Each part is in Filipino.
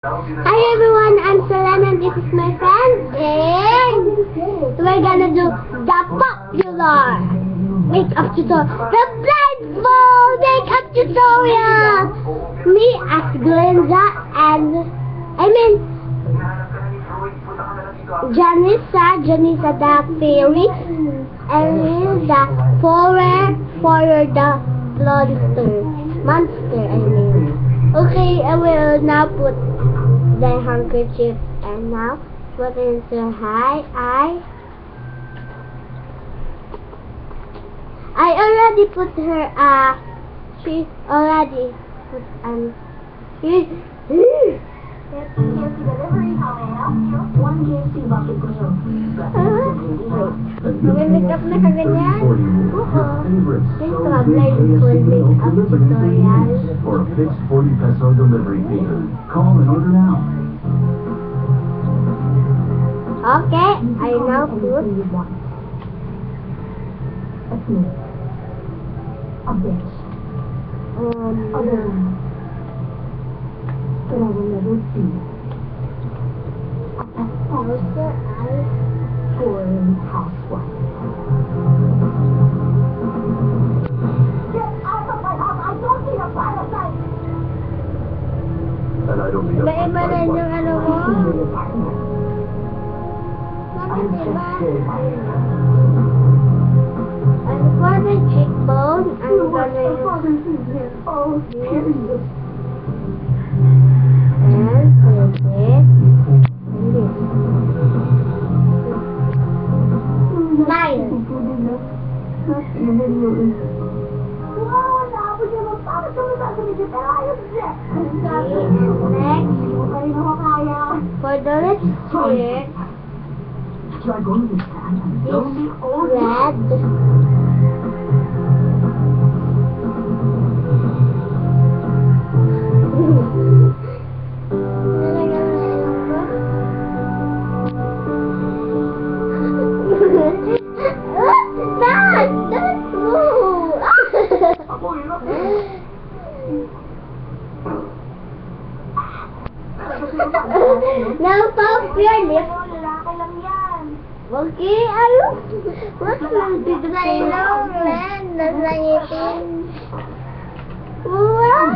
Hi everyone, I'm Selena and this is my friend, and we're gonna do the popular makeup tutorial, the blindfold makeup tutorial. Me as Glenda and Janissa the fairy, and the for the monster. Okay, I will now put the handkerchief and now put into her eye. I already put her, she already put KFC delivery, how may I help you? One KFC bucket meal. Mag-makeup na kaganyan? Oo. This problem will makeup tutorial. For a fixed 40 peso delivery fee. Call and order now. Okay, I now put a bitch. But I will never be a foreign housewife. Get out of my house! I don't need a parasite! And I don't need a iba-iba na yung ano mo. I'm Bakit iba? so And for the cheekbone, I'm gonna use oh, period. and put it in this. Smile. Wow, naabot niya mo. Bakit kami sasabihin niya? Pero ayos siya. Okay, and next, Ay, naku, kaya. for the lipstick, You are going to stand and don't be old. red. Now pop your lips. Lalaki lang yan. Okay, ayun. What will sa ilong, man? Nasa ngipin. What?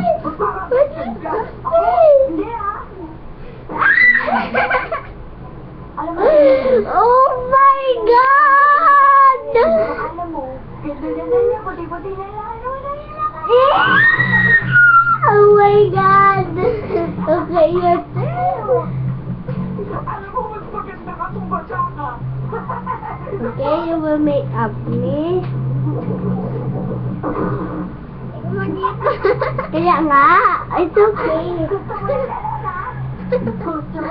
What is that? Hindi ah. Oh my God! Alam mo, ganda-ganda niya, puti-puti na lang. Ano na yan? Oh my God! Okay, your turn. Alam mo, mas maganda ka kung basa ka. Okay, you will make up me. Kaya nga, it's okay. Gusto mo na lang ha? Gusto mo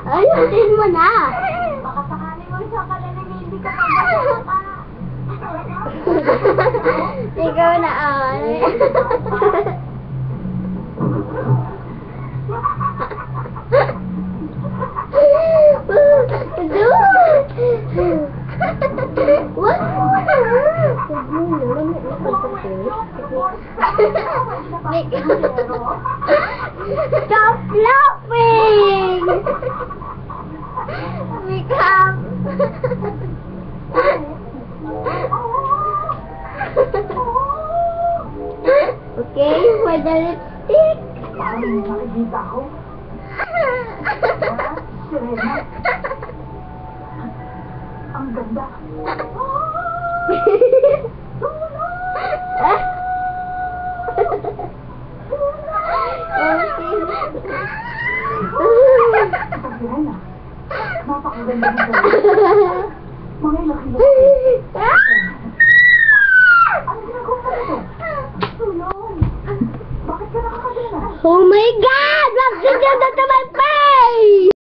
ayusin mo na. Baka sakaling mo sa kalalang hindi ka pabasa ka. Ikaw na, What? Stop laughing! Makeup! Okay, for the lipstick. Parang may nakikita ko. Serena. Ang ganda. Ito, Serena. Napakaganda mo dyan. Mga laki-laki. Ano ginagawa mo ito? Tulong. Bakit ka nakakagana? Oh my God! Bakit ka na